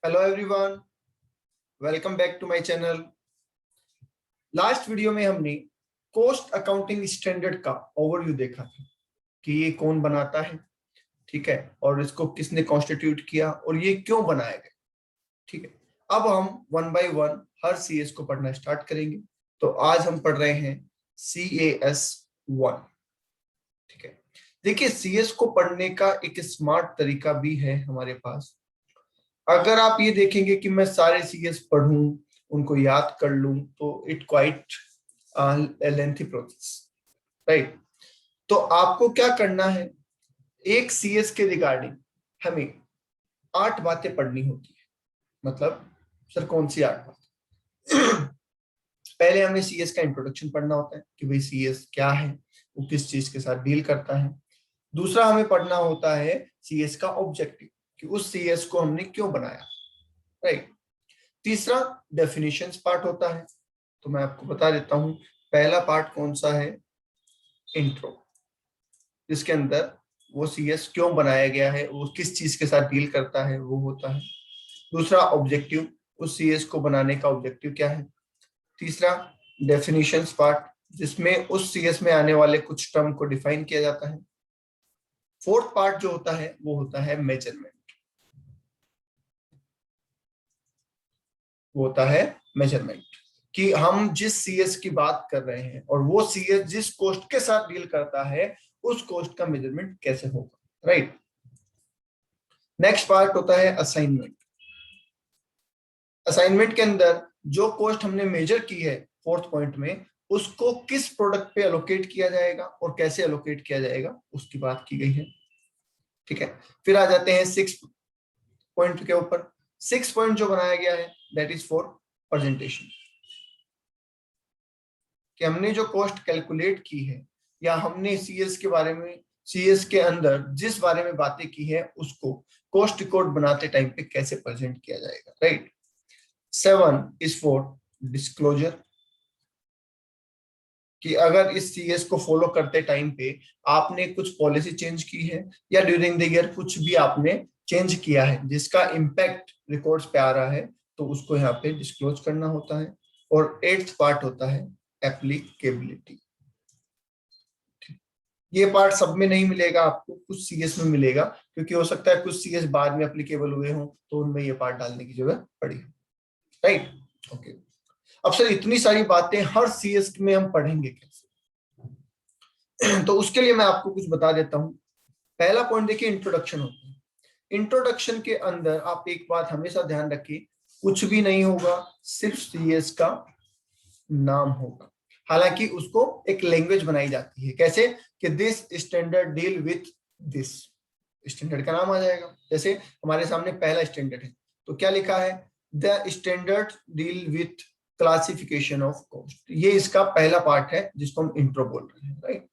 Hello everyone, welcome back to my channel. Last video में हमने cost accounting standard का overview देखा था कि ये कौन बनाता है, ठीक है, और इसको किसने कॉन्स्टिट्यूट किया और ये क्यों बनाया गया, ठीक है। अब हम one by one her CS को पढ़ना स्टार्ट करेंगे। तो आज हम पढ़ रहे हैं CAS 1, ठीक है। देखिए, सीएस को पढ़ने का एक स्मार्ट तरीका भी है हमारे पास। अगर आप ये देखेंगे कि मैं सारे सीएस पढ़ूं, उनको याद कर लूं, तो it quite lengthy process, right. तो आपको क्या करना है, एक सीएस के रिगार्डिंग हमें 8 बातें पढ़नी होती है। मतलब सर कौन सी 8 बातें? पहले हमें सीएस का इंट्रोडक्शन पढ़ना होता है कि भाई सीएस क्या है, वो किस चीज के साथ डील करता है। दूसरा हमें पढ़ना होता है सीएस का ऑब्जेक्टिव, कि उस सीएस को हमने क्यों बनाया, राइट। तीसरा डेफिनेशंस पार्ट होता है। तो मैं आपको बता देता हूं, पहला पार्ट कौन सा है, इंट्रो, जिसके अंदर वो सीएस क्यों बनाया गया है, वो किस चीज के साथ डील करता है, वो होता है। दूसरा ऑब्जेक्टिव, उस सीएस को बनाने का ऑब्जेक्टिव क्या है। तीसरा डेफिनेशंस पार्ट, जिसमें उस सीएस में आने वाले कुछ टर्म को डिफाइन किया जाता है। फोर्थ पार्ट जो होता है वो होता है मेजरमेंट, वो होता है मेजरमेंट, कि हम जिस सीएस की बात कर रहे हैं और वो सीएस जिस कोस्ट के साथ डील करता है, उस कोस्ट का मेजरमेंट कैसे होगा, राइट। नेक्स्ट पार्ट होता है असाइनमेंट। असाइनमेंट के अंदर जो कोस्ट हमने मेजर की है फोर्थ पॉइंट में, उसको किस प्रोडक्ट पे एलोकेट किया जाएगा और कैसे एलोकेट किया जाएगा, उसकी बात की गई है, ठीक है। फिर आ जाते हैं 6 पॉइंट के ऊपर। 6 पॉइंट जो बनाया गया है दैट इज फॉर प्रेजेंटेशन, कि हमने जो कॉस्ट कैलकुलेट की है या हमने सीएस के बारे में, सीएस के अंदर जिस बारे में बातें की है, उसको कॉस्ट रिकॉर्ड बनाते टाइम पे कैसे प्रेजेंट किया जाएगा, राइट। 7 इज फॉर डिस्क्लोजर, कि अगर इस सीएस को फॉलो करते टाइम पे आपने कुछ पॉलिसी चेंज की है या ड्यूरिंग द ईयर कुछ भी आपने चेंज किया है जिसका इम्पैक्ट रिकॉर्ड्स पे आ रहा है, तो उसको यहाँ पे डिस्क्लोज करना होता है। और 8th पार्ट होता है एप्लीकेबिलिटी। ये पार्ट सब में नहीं मिलेगा आपको, कुछ सीएस में मिलेगा, क्योंकि हो सकता है कुछ सीएस बाद में एप्लीकेबल हुए हों, तो उनमें ये पार्ट डालने की जरूरत पड़ी, राइट। ओके, अब सर इतनी सारी बातें हर सीएस में हम पढ़ेंगे कैसे? तो उसके लिए मैं आपको कुछ बता देता हूं। पहला पॉइंट देखिए, इंट्रोडक्शन होता है। इंट्रोडक्शन के अंदर आप एक बात हमेशा ध्यान रखिए, कुछ भी नहीं होगा, सिर्फ सीएस का नाम होगा। हालांकि उसको एक लैंग्वेज बनाई जाती है, कैसे कि this standard deal with this, standard का नाम आ जाएगा। जैसे हमारे सामने पहला स्टैंडर्ड है, तो क्या लिखा है, the standard deal with classification of cost. ये इसका पहला पार्ट है जिसको हम इंट्रो बोल रहे हैं, राइट।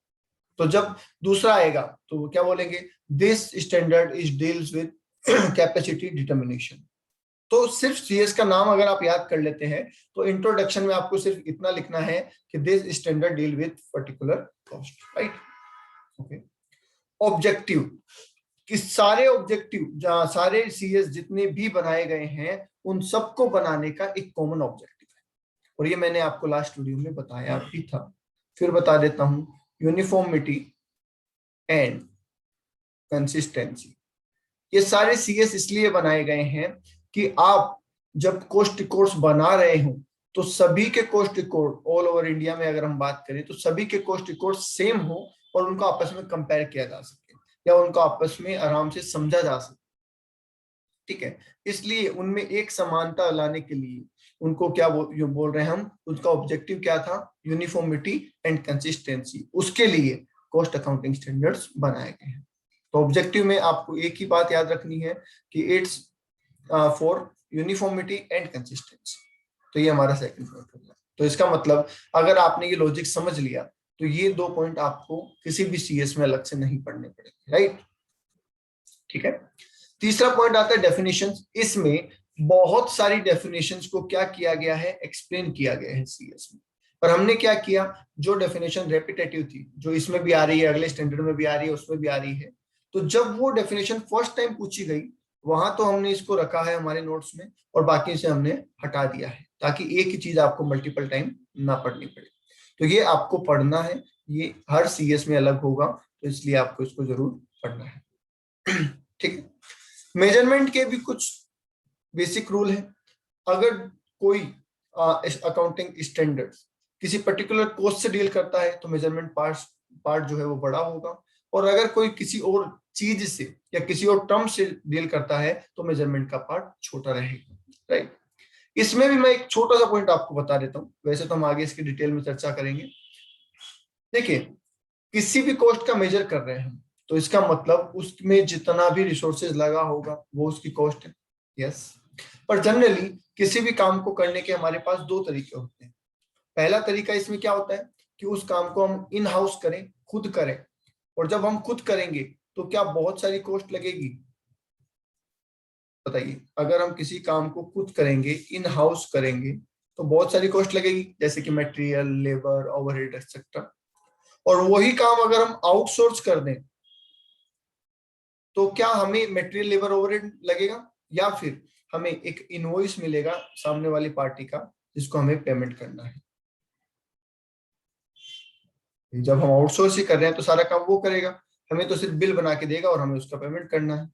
तो जब दूसरा आएगा तो क्या बोलेंगे, this standard is deals with capacity determination. तो सिर्फ सीएस का नाम अगर आप याद कर लेते हैं, तो इंट्रोडक्शन में आपको सिर्फ इतना लिखना है कि this standard deal with particular cost, right. Okay, objective, कि सारे ऑब्जेक्टिव, जहां सारे सीएस जितने भी बनाए गए हैं, उन सबको बनाने का एक कॉमन ऑब्जेक्टिव है। और ये मैंने आपको लास्ट वीडियो में बताया भी था, फिर बता देता हूं, यूनिफॉर्मिटी एंड कंसिस्टेंसी। ये सारे सीएस इसलिए बनाए गए हैं कि आप जब कॉस्ट रिकॉर्ड्स बना रहे हो, तो सभी के cost record all over India में अगर हम बात करें, तो सभी के कॉस्ट रिकॉर्ड सेम हो और उनको आपस में कंपेयर किया जा सके या उनको आपस में आराम से समझा जा सके, ठीक है। इसलिए उनमें एक समानता लाने के लिए उनको क्या बोल रहे हैं हम, उसका ऑब्जेक्टिव क्या था, यूनिफॉर्मिटी एंड कंसिस्टेंसी। उसके लिए कॉस्ट अकाउंटिंग स्टैंडर्ड्स बनाए गए हैं। तो ऑब्जेक्टिव में आपको एक ही बात याद रखनी है कि it's for uniformity and consistency. तो ये हमारा सेकंड पॉइंट हो गया। तो इसका मतलब अगर आपने ये लॉजिक समझ लिया, तो ये 2 पॉइंट आपको किसी भी सीएस में अलग से नहीं पढ़ने पड़ेंगे, राइट, ठीक है। तीसरा पॉइंट आता है डेफिनेशंस। इसमें बहुत सारी डेफिनेशंस को क्या किया गया है, एक्सप्लेन किया गया है सीएस में। पर हमने क्या किया, जो डेफिनेशन रेपिटेटिव थी, जो इसमें भी आ रही है, अगले स्टैंडर्ड में भी आ रही है, उसमें भी आ रही है, तो जब वो डेफिनेशन फर्स्ट टाइम पूछी गई, वहां तो हमने इसको रखा है हमारे नोट्स में और बाकी से हमने हटा दिया है ताकि एक ही चीज आपको मल्टीपल टाइम ना पढ़नी पड़े। तो ये आपको पढ़ना है, ये हर सीएस में अलग होगा, तो इसलिए आपको इसको जरूर पढ़ना है। ठीक है। मेजरमेंट के भी कुछ बेसिक रूल है। अगर कोई अकाउंटिंग स्टैंडर्ड किसी पर्टिकुलर कोस्ट से डील करता है तो मेजरमेंट पार्ट जो है वो बड़ा होगा, और अगर कोई किसी और चीज से या किसी और टर्म से डील करता है तो मेजरमेंट का पार्ट छोटा रहेगा, राइट। इसमें भी मैं एक छोटा सा पॉइंट आपको बता देता हूँ, वैसे तो हम आगे इसकी डिटेल में चर्चा करेंगे। देखिए, किसी भी कॉस्ट का मेजर कर रहे हैं तो इसका मतलब उसमें जितना भी रिसोर्सेज लगा होगा वो उसकी कॉस्ट है, यस। पर जनरली किसी भी काम को करने के हमारे पास दो तरीके होते हैं। पहला तरीका इसमें क्या होता है कि उस काम को हम इन हाउस करें, खुद करें, और जब हम खुद करेंगे तो क्या बहुत सारी कॉस्ट लगेगी? बताइए, अगर हम किसी काम को खुद करेंगे, इन हाउस करेंगे, तो बहुत सारी कॉस्ट लगेगी, जैसे कि मटेरियल, लेबर, ओवरहेड एक्सेट्रा। और वही काम अगर हम आउटसोर्स कर दें तो क्या हमें मटेरियल, लेबर, ओवरहेड लगेगा, या फिर हमें एक इनवॉइस मिलेगा सामने वाली पार्टी का जिसको हमें पेमेंट करना है? जब हम आउटसोर्स ही कर रहे हैं तो सारा काम वो करेगा, हमें तो सिर्फ बिल बना के देगा और हमें उसका पेमेंट करना है।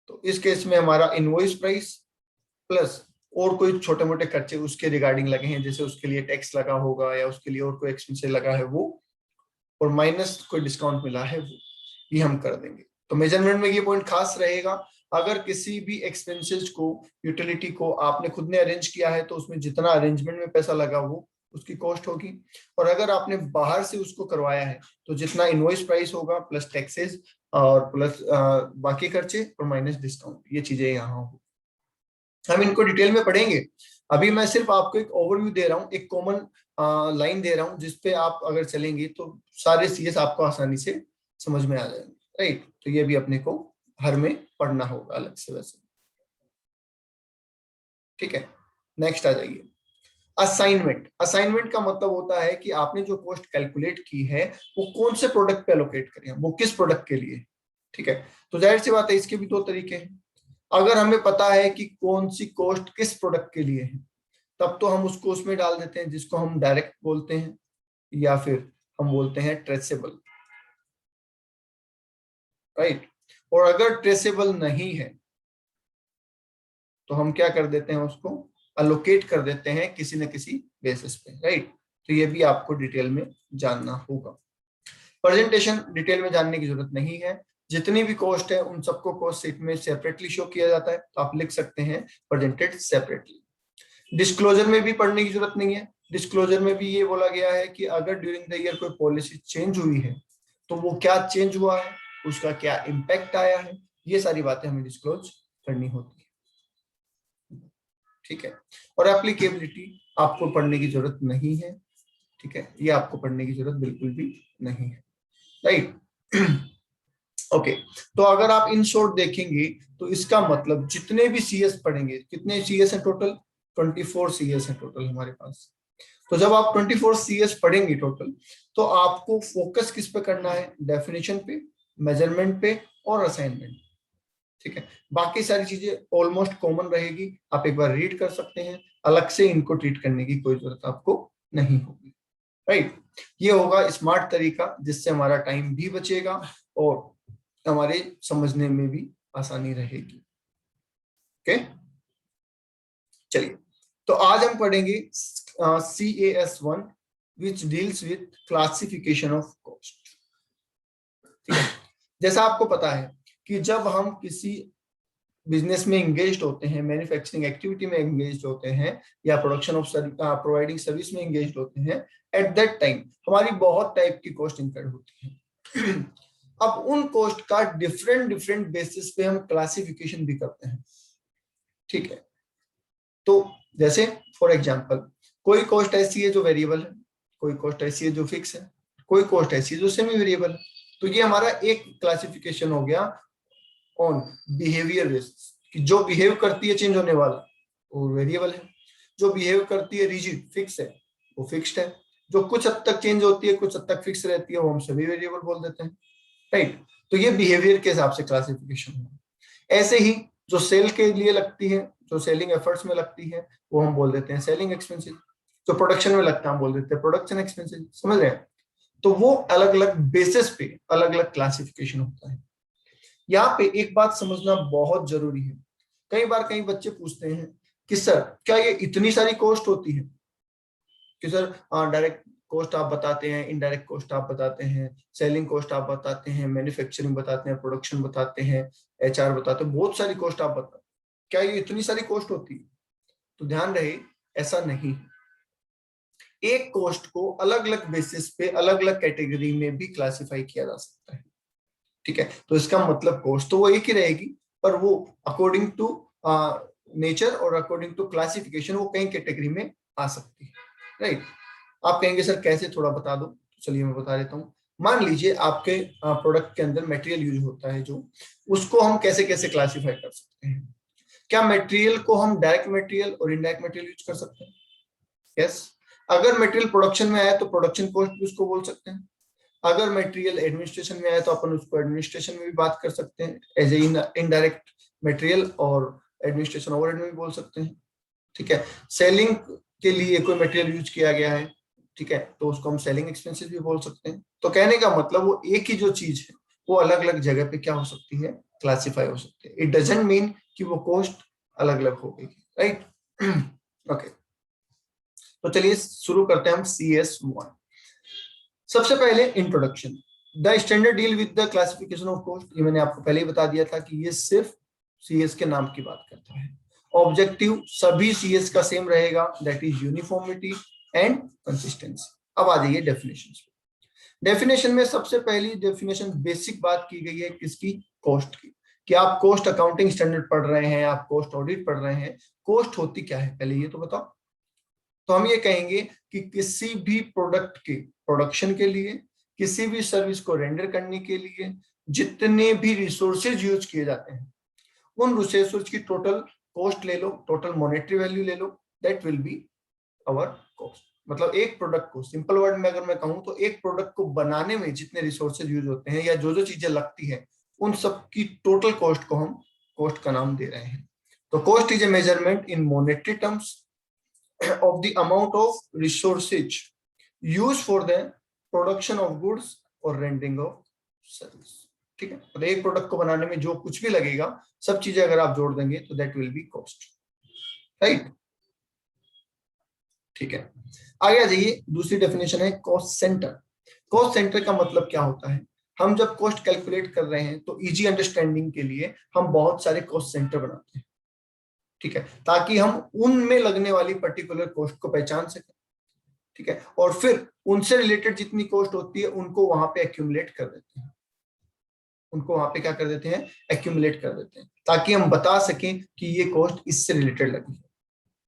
तो इस केस में हमारा इनवॉइस प्राइस प्लस और कोई छोटे मोटे खर्चे उसके रिगार्डिंग लगे हैं, जैसे उसके लिए टैक्स लगा होगा या उसके लिए और कोई एक्सपेंस लगा है वो, और माइनस कोई डिस्काउंट मिला है वो, ये हम कर देंगे। तो मेजरमेंट में ये पॉइंट खास रहेगा, अगर किसी भी एक्सपेंसेस को, यूटिलिटी को आपने खुद ने अरेंज किया है तो उसमें जितना अरेंजमेंट में पैसा लगा वो उसकी कॉस्ट होगी, और अगर आपने बाहर से उसको करवाया है तो जितना इनवॉइस प्राइस होगा प्लस टैक्सेस और प्लस बाकी खर्चे और माइनस डिस्काउंट, ये चीजें यहाँ होगी। हम इनको डिटेल में पढ़ेंगे। अभी मैं सिर्फ आपको एक ओवरव्यू दे रहा हूँ, एक कॉमन लाइन दे रहा हूँ जिसपे आप अगर चलेंगे तो सारे सीएस आपको आसानी से समझ में आ जाएंगे, राइट। तो ये भी अपने को हर में पढ़ना होगा अलग से वैसे, ठीक है। नेक्स्ट आ जाइए, असाइनमेंट। असाइनमेंट का मतलब होता है कि आपने जो कॉस्ट कैलकुलेट की है वो कौन से प्रोडक्ट पे एलोकेट करें, वो किस प्रोडक्ट के लिए, ठीक है। तो जाहिर सी बात है इसके भी दो तरीके हैं। अगर हमें पता है कि कौन सी कॉस्ट किस प्रोडक्ट के लिए है तब तो हम उसको उसमें डाल देते हैं जिसको हम डायरेक्ट बोलते हैं, या फिर हम बोलते हैं ट्रेसेबल, राइट। और अगर ट्रेसेबल नहीं है तो हम क्या कर देते हैं, उसको अलोकेट कर देते हैं किसी न किसी बेसिस पे, राइट। तो ये भी आपको डिटेल में जानना होगा। प्रेजेंटेशन डिटेल में जानने की जरूरत नहीं है, जितनी भी कॉस्ट है उन सबको कॉस्ट शीट में सेपरेटली शो किया जाता है, तो आप लिख सकते हैं प्रेजेंटेड सेपरेटली। डिस्क्लोजर में भी पढ़ने की जरूरत नहीं है। डिस्क्लोजर में भी ये बोला गया है कि अगर ड्यूरिंग द ईयर कोई पॉलिसी चेंज हुई है तो वो क्या चेंज हुआ है, उसका क्या इम्पैक्ट आया है, ये सारी बातें हमें डिस्क्लोज करनी होती है, ठीक है। और एप्लीकेबिलिटी आपको पढ़ने की जरूरत नहीं है, ठीक है, ये आपको पढ़ने की जरूरत बिल्कुल भी नहीं है, राइट। ओके, तो अगर आप इन शॉर्ट देखेंगे तो इसका मतलब जितने भी सीएस पढ़ेंगे, कितने सीएस है टोटल, 24 सीएस है टोटल हमारे पास। तो जब आप 24 सीएस पढ़ेंगे टोटल, तो आपको फोकस किस पे करना है, डेफिनेशन पे, मेजरमेंट पे और असाइनमेंट, ठीक है। बाकी सारी चीजें ऑलमोस्ट कॉमन रहेगी, आप एक बार रीड कर सकते हैं, अलग से इनको ट्रीट करने की कोई जरूरत आपको नहीं होगी, राइट। ये होगा स्मार्ट तरीका जिससे हमारा टाइम भी बचेगा और हमारे समझने में भी आसानी रहेगी, ओके। चलिए, तो आज हम पढ़ेंगे CAS1 which deals with classification of cost, ठीक है। जैसा आपको पता है कि जब हम किसी बिजनेस में एंगेज होते हैं, मैन्युफैक्चरिंग एक्टिविटी में एंगेज होते हैं, या प्रोडक्शन ऑफ प्रोवाइडिंग सर्विस में एंगेज होते हैं, एट दैट टाइम हमारी बहुत टाइप की कॉस्ट इंकर होती है। अब उन कॉस्ट का डिफरेंट डिफरेंट बेसिस पे हम क्लासिफिकेशन भी करते हैं, ठीक है। तो जैसे फॉर एग्जांपल, कोई कॉस्ट ऐसी है जो वेरिएबल है, कोई कॉस्ट ऐसी है जो फिक्स है, कोई कॉस्ट ऐसी है जो सेमी वेरिएबल है। तो ये हमारा एक क्लासिफिकेशन हो गया ऑन बिहेवियर बेसिस, कि जो बिहेव करती है चेंज होने वाला वो वेरिएबल है, जो बिहेव करती है रिजिड फिक्स है वो फिक्स्ड है, जो कुछ हद तक चेंज होती है कुछ हद तक फिक्स रहती है वो हम सेमी वेरिएबल बोल देते हैं, राइट। तो ये बिहेवियर के हिसाब से क्लासिफिकेशन है। ऐसे ही जो सेल के लिए लगती है, जो सेलिंग एफर्ट्स में लगती है, वो हम बोल देते हैं सेलिंग एक्सपेंसेस। जो प्रोडक्शन में लगता है हम बोल देते हैं प्रोडक्शन एक्सपेंसेस। समझ रहे हैं? तो वो अलग अलग बेसिस पे अलग अलग क्लासिफिकेशन होता है। यहाँ पे एक बात समझना बहुत जरूरी है। कई बार कई बच्चे पूछते हैं कि सर क्या ये इतनी सारी कॉस्ट होती है? कि सर डायरेक्ट कॉस्ट आप बताते हैं, इनडायरेक्ट कॉस्ट आप बताते हैं, सेलिंग कॉस्ट आप बताते हैं, मैन्युफैक्चरिंग बताते हैं, प्रोडक्शन बताते हैं, एचआर बताते हैं, बहुत सारी कॉस्ट आप बताते हैं, क्या ये इतनी सारी कॉस्ट होती है? तो ध्यान रहे, ऐसा नहीं। एक कॉस्ट को अलग अलग बेसिस पे अलग अलग कैटेगरी में भी क्लासिफाई किया जा सकता है। ठीक है, तो इसका मतलब कॉस्ट तो वो एक ही रहेगी, पर वो अकॉर्डिंग टू नेचर और अकॉर्डिंग टू क्लासिफिकेशन वो कई कैटेगरी में आ सकती है। राइट? आप कहेंगे सर कैसे, थोड़ा बता दो। चलिए मैं बता देता हूँ। मान लीजिए आपके प्रोडक्ट के अंदर मटेरियल यूज होता है, जो उसको हम कैसे कैसे क्लासिफाई कर सकते हैं। क्या मटेरियल को हम डायरेक्ट मटेरियल और इनडायरेक्ट मटेरियल यूज कर सकते हैं? यस। अगर मटेरियल प्रोडक्शन में आया तो प्रोडक्शन कॉस्ट भी उसको बोल सकते हैं। अगर मटेरियल एडमिनिस्ट्रेशन में आया तो अपन उसको एडमिनिस्ट्रेशन में भी बात कर सकते हैं, एज ए इनडायरेक्ट मटेरियल, और एडमिनिस्ट्रेशन ओवरहेड में भी बोल सकते हैं। ठीक है, सेलिंग के लिए कोई मटेरियल यूज किया गया है, ठीक है, तो उसको हम सेलिंग एक्सपेंसेस भी बोल सकते हैं। तो कहने का मतलब वो एक ही जो चीज है वो अलग अलग जगह पे क्या हो सकती है, क्लासिफाई हो सकती है। इट डजंट मीन कि वो कॉस्ट अलग अलग हो गई। राइट? ओके, तो चलिए शुरू करते हैं हम CS1। सबसे पहले introduction. The standard deal with the classification of cost. ये मैंने आपको पहले ही बता दिया था कि ये सिर्फ CS के नाम की बात करता है। ऑब्जेक्टिव सभी CS का सेम रहेगा, that is uniformity and consistency. अब आ जाइए डेफिनेशन पे। डेफिनेशन में सबसे पहली डेफिनेशन बेसिक बात की गई है किसकी? कॉस्ट की। कि आप कॉस्ट अकाउंटिंग स्टैंडर्ड पढ़ रहे हैं, आप कॉस्ट ऑडिट पढ़ रहे हैं, कॉस्ट होती क्या है पहले ये तो बताओ। तो हम ये कहेंगे कि किसी भी प्रोडक्ट के प्रोडक्शन के लिए, किसी भी सर्विस को रेंडर करने के लिए जितने भी रिसोर्सेज यूज किए जाते हैं, उन रिसोर्सेज की टोटल कॉस्ट ले लो, टोटल मॉनेटरी वैल्यू ले लो, that will be our cost. मतलब एक प्रोडक्ट को सिंपल वर्ड में अगर मैं कहूं तो एक प्रोडक्ट को बनाने में जितने रिसोर्सेज यूज होते हैं या जो जो चीजें लगती है, उन सब की टोटल कॉस्ट को हम कॉस्ट का नाम दे रहे हैं। तो cost is a measurement in monetary terms of the amount of resources used for the production of goods or rendering of service। ठीक है, तो एक प्रोडक्ट को बनाने में जो कुछ भी लगेगा, सब चीजें अगर आप जोड़ देंगे तो that will B cost. Right? ठीक है, आगे आ जाइए। दूसरी डेफिनेशन है कॉस्ट सेंटर। कॉस्ट सेंटर का मतलब क्या होता है? हम जब कॉस्ट कैलकुलेट कर रहे हैं तो इजी अंडरस्टैंडिंग के लिए हम बहुत सारे कॉस्ट सेंटर बनाते हैं। ठीक है, ताकि हम उनमें लगने वाली पर्टिकुलर कॉस्ट को पहचान सकें। ठीक है, और फिर उनसे रिलेटेड जितनी कॉस्ट होती है उनको वहां पे एक्यूमुलेट कर देते हैं। उनको वहां पे क्या कर देते हैं? एक्यूमुलेट कर देते हैं, ताकि हम बता सकें कि ये कॉस्ट इससे रिलेटेड लगी है।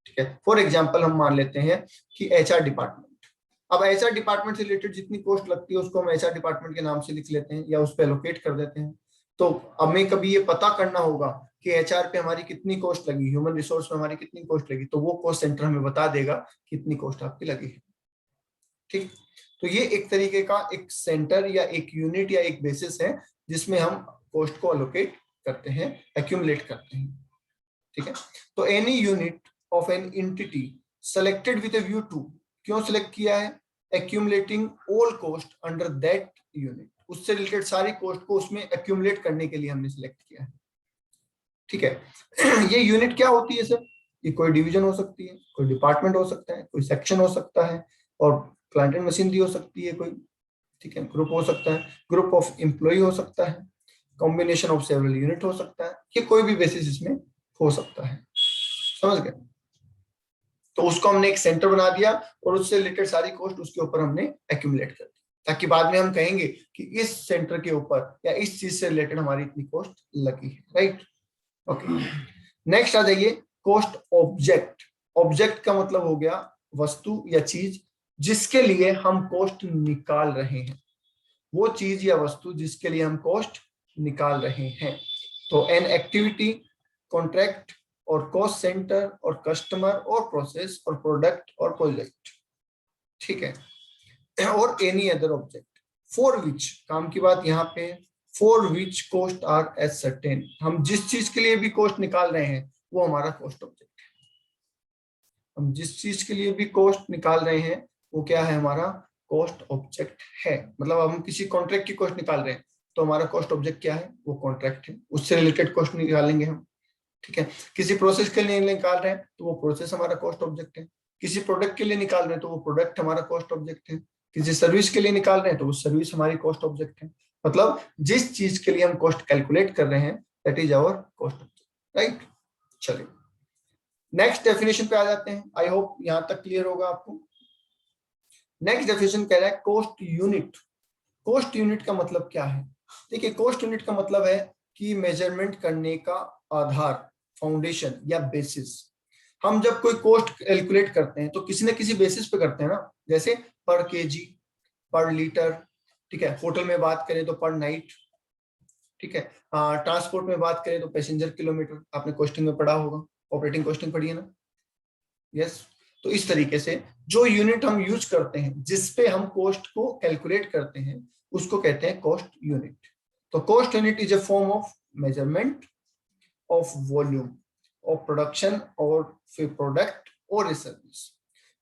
ठीक है, फॉर एग्जांपल हम मान लेते हैं कि HR डिपार्टमेंट। अब HR डिपार्टमेंट से रिलेटेड जितनी कॉस्ट लगती है उसको हम HR डिपार्टमेंट के नाम से लिख लेते हैं या उस पर एलोकेट कर देते हैं। तो हमें कभी ये पता करना होगा कि HR पे हमारी कितनी कॉस्ट लगी, ह्यूमन रिसोर्स पे हमारी कितनी कॉस्ट लगी, तो वो कॉस्ट सेंटर हमें बता देगा कितनी कॉस्ट आपकी लगी है। ठीक, तो ये एक तरीके का एक सेंटर या एक यूनिट या एक बेसिस है जिसमें हम कॉस्ट को अलोकेट करते हैं, एक्यूमुलेट करते हैं। ठीक है, तो any unit of an entity selected with a view to, क्यों सिलेक्ट किया है? Accumulating all cost under that unit, उससे रिलेटेड सारी कॉस्ट को उसमें एक्यूमुलेट करने के लिए हमने सिलेक्ट किया है। ठीक है, ये यूनिट क्या होती है सर? ये कोई डिवीजन हो सकती है, कोई डिपार्टमेंट हो सकता है, कोई सेक्शन हो सकता है, और प्लांट एंड मशीनरी हो सकती है कोई। ठीक है, ग्रुप हो सकता है, ग्रुप ऑफ एम्प्लॉय हो सकता है, कॉम्बिनेशन ऑफ सेवरल यूनिट हो सकता है, ये कोई भी बेसिस इसमें हो सकता है। समझ गए? तो उसको हमने एक सेंटर बना दिया और उससे रिलेटेड सारी कॉस्ट उसके ऊपर हमने एक्यूमुलेट कर दी, ताकि बाद में हम कहेंगे कि इस सेंटर के ऊपर या इस चीज से रिलेटेड हमारी इतनी कॉस्ट लगी है। राइट? ओके, नेक्स्ट आ जाइए कॉस्ट ऑब्जेक्ट। ऑब्जेक्ट का मतलब हो गया वस्तु या चीज जिसके लिए हम कॉस्ट निकाल रहे हैं, वो चीज या वस्तु जिसके लिए हम कॉस्ट निकाल रहे हैं। तो एन एक्टिविटी, कॉन्ट्रैक्ट और कॉस्ट सेंटर और कस्टमर और प्रोसेस और प्रोडक्ट और प्रोजेक्ट। ठीक है, और any other object for which, काम की बात यहाँ पे for which cost are ascertain. हम जिस चीज के लिए भी कॉस्ट निकाल रहे हैं वो हमारा कॉस्ट ऑब्जेक्ट है। हम जिस चीज के लिए भी कॉस्ट निकाल रहे हैं वो क्या है, हमारा कॉस्ट ऑब्जेक्ट है। मतलब हम किसी कॉन्ट्रैक्ट की कॉस्ट निकाल रहे हैं तो हमारा कॉस्ट ऑब्जेक्ट क्या है, वो कॉन्ट्रैक्ट है, उससे रिलेटेड कॉस्ट निकालेंगे हम। ठीक है, किसी प्रोसेस के लिए निकाल रहे हैं तो वो प्रोसेस हमारा कॉस्ट ऑब्जेक्ट है, किसी प्रोडक्ट के लिए निकाल रहे हैं तो वो प्रोडक्ट हमारा कॉस्ट ऑब्जेक्ट है, किसी सर्विस के लिए निकाल रहे हैं तो वो सर्विस हमारी कॉस्ट ऑब्जेक्ट है। मतलब जिस चीज के लिए हम कॉस्ट कैलकुलेट कर रहे हैं that is our cost object, right. चलिए नेक्स्ट डेफिनेशन पे आ जाते हैं। आई होप यहां तक क्लियर होगा आपको। नेक्स्ट डेफिनेशन कह रहा है कॉस्ट यूनिट। कॉस्ट यूनिट का मतलब क्या है? देखिए कॉस्ट यूनिट का मतलब है कि मेजरमेंट करने का आधार, फाउंडेशन या बेसिस। हम जब कोई कॉस्ट कैलकुलेट करते हैं तो किसी न किसी बेसिस पे करते हैं ना, जैसे पर केजी, पर लीटर, ठीक है। होटल में बात करें तो पर नाइट, ठीक है। ट्रांसपोर्ट में बात करें तो पैसेंजर किलोमीटर, आपने कॉस्टिंग में पढ़ा होगा, ऑपरेटिंग कॉस्टिंग पढ़ी है ना, यस। तो इस तरीके से जो यूनिट हम यूज करते हैं जिसपे हम कॉस्ट को कैलकुलेट करते हैं उसको कहते हैं कॉस्ट यूनिट। तो cost unit is a form of measurement of volume of production or for product or a service.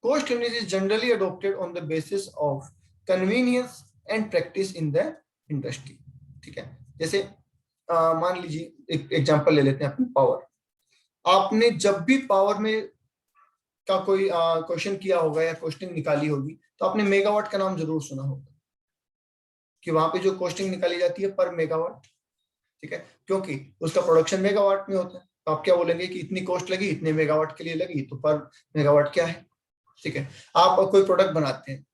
Cost unit is generally adopted on the basis of convenience and practice in the industry. ठीक है, जैसे मान लीजिए एक example ले लेते हैं अपनी पावर। आपने जब भी पावर में का कोई क्वेश्चन किया होगा या कॉस्टिंग निकाली होगी तो आपने मेगावाट का नाम जरूर सुना होगा कि वहां पे जो कॉस्टिंग निकाली जाती है पर मेगावाट, ठीक है, क्योंकि उसका प्रोडक्शन मेगावाट में होता है। तो आप क्या बोलेंगे कि इतनी कॉस्ट लगी, इतने मेगावाट के लिए लगी, तो पर मेगावाट क्या है, ठीक है। आप कोई प्रोडक्ट बनाते हैं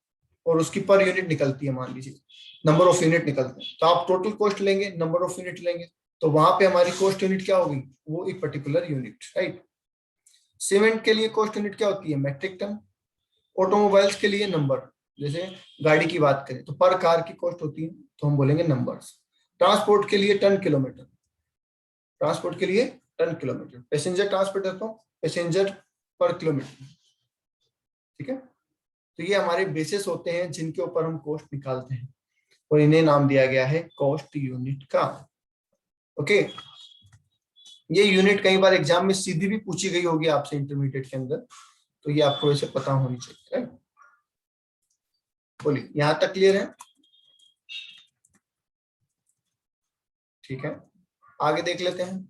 और उसकी पर यूनिट निकलती है, मान लीजिए नंबर ऑफ यूनिट निकलते हैं, तो आप टोटल कॉस्ट लेंगे, नंबर ऑफ यूनिट लेंगे, तो वहां पे हमारी कॉस्ट यूनिट क्या होगी, वो एक पर्टिकुलर यूनिट, राइट। सीमेंट के लिए कॉस्ट यूनिट क्या होती है, मेट्रिक टन। ऑटोमोबाइल्स के लिए नंबर, जैसे गाड़ी की बात करें तो पर कार की कॉस्ट होती है तो हम बोलेंगे नंबर्स। ट्रांसपोर्ट के लिए टन किलोमीटर, ट्रांसपोर्ट के लिए टन किलोमीटर। पैसेंजर ट्रांसपोर्ट है तो पैसेंजर पर किलोमीटर, ठीक है। तो ये हमारे बेसिस होते हैं जिनके ऊपर हम कॉस्ट निकालते हैं और इन्हें नाम दिया गया है कॉस्ट यूनिट का। ओके, ये यूनिट कई बार एग्जाम में सीधी भी पूछी गई होगी आपसे इंटरमीडिएट के अंदर, तो ये आपको वैसे पता होनी चाहिए, राइट। बोलिए यहां तक क्लियर है? ठीक है, आगे देख लेते हैं।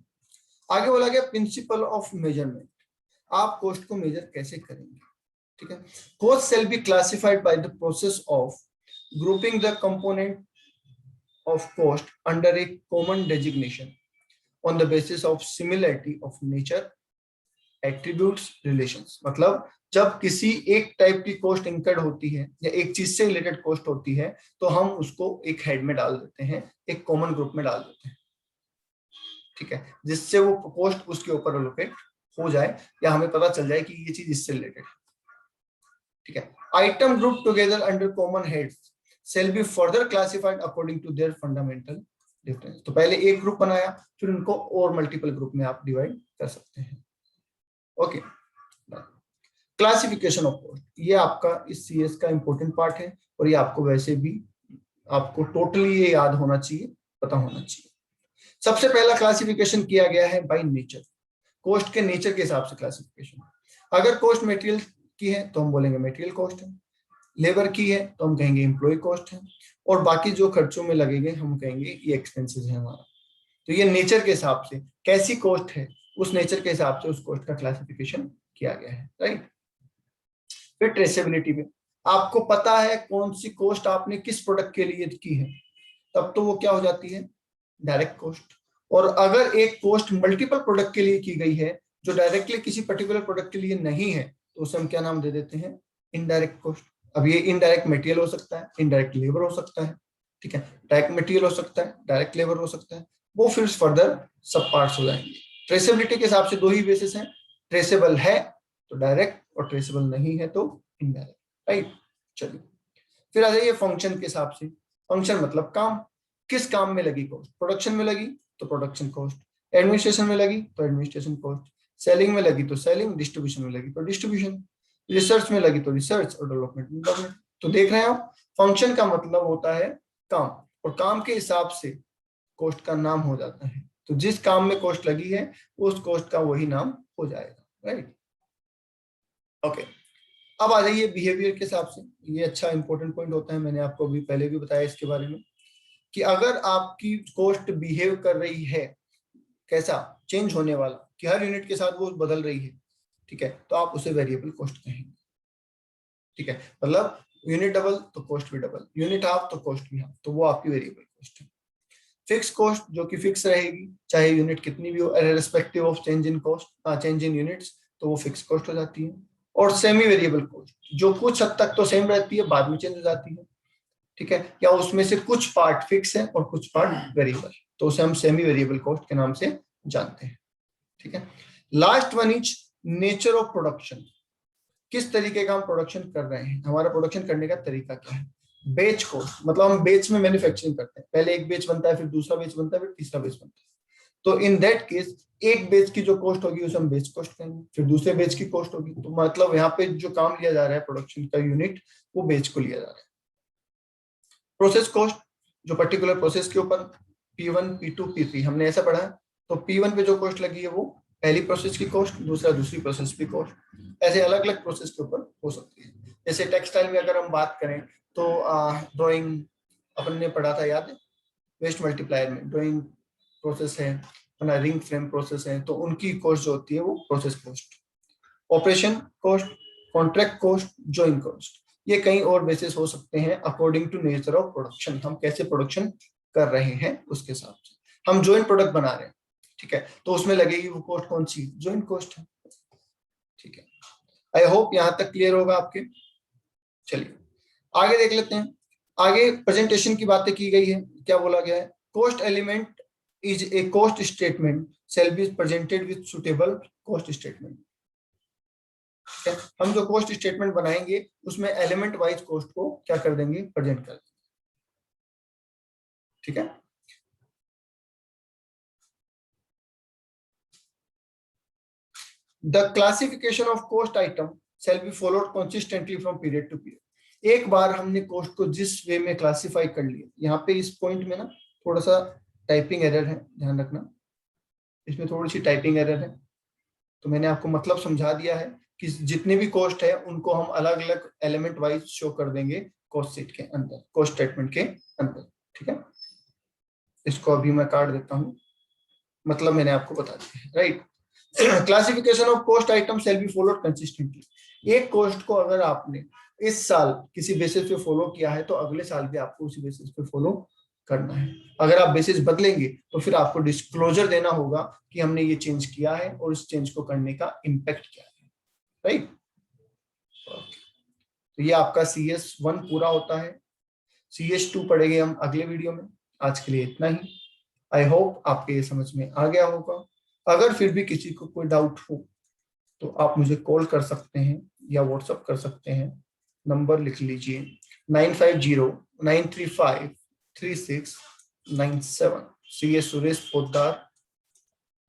आगे बोला गया प्रिंसिपल ऑफ मेजरमेंट। आप कॉस्ट को मेजर कैसे करेंगे, ठीक है। Cost shall be classified by the process of grouping the component of cost under A common designation on the basis of similarity of nature, attributes, relations. मतलब जब किसी एक टाइप की कॉस्ट इंकर्ड होती है या एक चीज से रिलेटेड कॉस्ट होती है तो हम उसको एक हेड में डाल देते हैं, एक कॉमन ग्रुप में डाल देते हैं, ठीक है, जिससे वो कॉस्ट उसके ऊपर एलोकेट हो जाए या हमें पता चल जाए कि ये चीज इससे रिलेटेड है, ठीक है। Item group together under common heads shall be further classified according to their fundamental difference. तो पहले एक ग्रुप बनाया, फिर उनको और मल्टीपल ग्रुप में आप डिवाइड कर सकते हैं। ओके, क्लासिफिकेशन ऑफ कॉस्ट, ये आपका इस सीएस का इंपॉर्टेंट पार्ट है और ये आपको वैसे भी आपको टोटली ये याद होना चाहिए, पता होना चाहिए। सबसे पहला क्लासिफिकेशन किया गया है बाय नेचर। कॉस्ट के नेचर के हिसाब से क्लासिफिकेशन। अगर कॉस्ट मटेरियल की है तो हम बोलेंगे मटेरियल कॉस्ट है, लेबर की है तो हम कहेंगे एम्प्लॉय कॉस्ट है, और बाकी जो खर्चों में लगेंगे हम कहेंगे ये एक्सपेंसेस है हमारा। तो ये नेचर के हिसाब से कैसी कॉस्ट है उस नेचर के हिसाब से उस कॉस्ट का क्लासिफिकेशन किया गया है, राइट। फिर ट्रेसेबिलिटी में आपको पता है कौन सी कॉस्ट आपने किस प्रोडक्ट के लिए की है, तब तो वो क्या हो जाती है, डायरेक्ट कॉस्ट। और अगर एक कॉस्ट मल्टीपल प्रोडक्ट के लिए की गई है जो डायरेक्टली किसी पर्टिकुलर प्रोडक्ट के लिए नहीं है तो उसे हम क्या नाम दे देते हैं, इनडायरेक्ट कॉस्ट। अब ये इनडायरेक्ट मटेरियल हो सकता है, इनडायरेक्ट लेबर हो सकता है, ठीक है, डायरेक्ट मटेरियल हो सकता है, डायरेक्ट लेबर हो सकता है, वो फिर फर्दर सब पार्ट्स हो जाएंगे। ट्रेसेबिलिटी के हिसाब से दो ही बेसिस हैं, ट्रेसेबल है तो डायरेक्ट और ट्रेसेबल नहीं है तो इनडायरेक्ट, राइट। चलिए फिर आ जाइए फंक्शन के हिसाब से। फंक्शन मतलब काम, किस काम में लगी कॉस्ट, प्रोडक्शन में लगी तो प्रोडक्शन कॉस्ट, एडमिनिस्ट्रेशन में लगी तो एडमिनिस्ट्रेशन कॉस्ट, सेलिंग में लगी तो सेलिंग, डिस्ट्रीब्यूशन में लगी तो डिस्ट्रीब्यूशन, रिसर्च में लगी तो रिसर्च और डेवलपमेंट में डेवलपमेंट। तो देख रहे हैं आप, फंक्शन का मतलब होता है काम, और काम के हिसाब से कॉस्ट का नाम हो जाता है। तो जिस काम में कॉस्ट लगी है उस कॉस्ट का वही नाम हो जाएगा, राइट। ओके, अब आ जाइए बिहेवियर के हिसाब से। ये अच्छा इंपॉर्टेंट पॉइंट होता है, मैंने आपको अभी पहले भी बताया इसके बारे में, कि अगर आपकी कॉस्ट बिहेव कर रही है कैसा, चेंज होने वाला, कि हर यूनिट के साथ वो बदल रही है, ठीक है, तो आप उसे वेरिएबल कॉस्ट कहेंगे। ठीक है, मतलब यूनिट डबल तो कॉस्ट भी डबल, यूनिट हाफ तो कॉस्ट भी हाफ, तो वो आपकी वेरिएबल कॉस्ट है। फिक्स कॉस्ट जो कि फिक्स रहेगी, चाहे यूनिट कितनी भी हो, respective of change in cost, change in units, तो वो फिक्स कॉस्ट हो जाती है। और सेमी वेरिएबल कॉस्ट जो कुछ हद तक तो सेम रहती है, बाद में चेंज हो जाती है, ठीक है, या उसमें से कुछ पार्ट फिक्स है और कुछ पार्ट वेरिएबल, तो उसे हम सेमी वेरिएबल कॉस्ट के नाम से जानते हैं। ठीक है, last one is nature of production. किस तरीके का हम प्रोडक्शन कर रहे हैं, हमारा प्रोडक्शन करने का तरीका क्या है। बेच कॉस्ट मतलब हम बेच में मैन्युफैक्चरिंग करते हैं, पहले एक बेच बनता है, फिर दूसरा बेच बनता है, फिर तीसरा बेच बनता है। तो इन दैट केस एक बेच की जो कॉस्ट होगी उसे हम बेच कॉस्ट कहेंगे, फिर दूसरे बेच की कॉस्ट होगी। तो मतलब यहाँ पे जो काम लिया जा रहा है प्रोडक्शन का यूनिट, वो बेच को लिया जा रहा है। प्रोसेस कॉस्ट जो पर्टिकुलर प्रोसेस के ऊपर P1 P2 P3 हमने ऐसा पढ़ा है, तो P1 पे जो कॉस्ट लगी है वो पहली प्रोसेस की कॉस्ट, दूसरा दूसरी प्रोसेस की कॉस्ट, ऐसे अलग अलग प्रोसेस के ऊपर हो सकती है। जैसे टेक्सटाइल में अगर हम बात करें तो ड्राइंग अपन ने पढ़ा था, याद है, वेस्ट मल्टीप्लायर में ड्राइंग प्रोसेस है, रिंग फ्रेम प्रोसेस है, तो उनकी कॉस्ट जो होती है वो process cost. Operation cost, contract cost, joint cost, ये कई और बेसिस हो सकते हैं according to nature of production, हम कैसे प्रोडक्शन कर रहे हैं उसके हिसाब से। हम जॉइंट प्रोडक्ट बना रहे हैं, ठीक है, तो उसमें लगेगी वो कॉस्ट कौन सी, जॉइंट कॉस्ट है। ठीक है, आई होप यहां तक क्लियर होगा आपके। चलिए आगे देख लेते हैं। आगे प्रेजेंटेशन की बातें की गई है, क्या बोला गया है, cost element is a cost statement shall be presented with suitable cost statement। ठीक है, हम जो कॉस्ट स्टेटमेंट बनाएंगे उसमें एलिमेंट वाइज कॉस्ट को क्या कर देंगे, प्रेजेंट कर देंगे। ठीक है, the classification of cost item shall be followed consistently from period to period। एक बार हमने कॉस्ट को जिस वे में क्लासिफाई कर लिया, यहाँ पे इस पॉइंट में ना थोड़ा सा टाइपिंग एरर है, ध्यान रखना, इसमें थोड़ी सी टाइपिंग एरर है। तो मैंने आपको मतलब समझा दिया है कि जितने भी कॉस्ट है उनको हम अलग अलग एलिमेंट वाइज शो कर देंगे कॉस्ट शीट के अंदर, कॉस्ट स्टेटमेंट के अंदर। ठीक है, इसको अभी मैं काट देता हूं, मतलब मैंने आपको बता दिया है, right. Classification of cost item shall be followed consistently. एक कॉस्ट को अगर आपने इस साल किसी बेसिस पे फॉलो किया है तो अगले साल भी आपको उसी बेसिस पे फॉलो करना है। अगर आप बेसिस बदलेंगे तो फिर आपको डिस्क्लोजर देना होगा कि हमने ये चेंज किया है और इस चेंज को करने का इम्पैक्ट क्या है, राइट। तो ये आपका CS1 पूरा होता है। CS2 पढ़ेंगे हम अगले वीडियो में। आज के लिए इतना ही। आई होप आपके ये समझ में आ गया होगा। अगर फिर भी किसी को कोई डाउट हो तो आप मुझे कॉल कर सकते हैं या व्हाट्सएप कर सकते हैं। नंबर लिख लीजिए 9509353697। CS Suresh Poddar,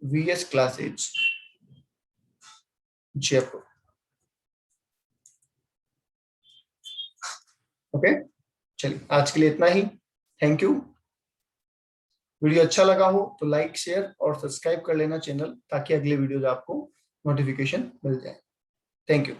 VS classes, Jaipur. Okay, चलिए आज के लिए इतना ही। Thank you. वीडियो अच्छा लगा हो तो लाइक शेयर और सब्सक्राइब कर लेना चैनल, ताकि अगले वीडियोज आपको नोटिफिकेशन मिल जाए। Thank you.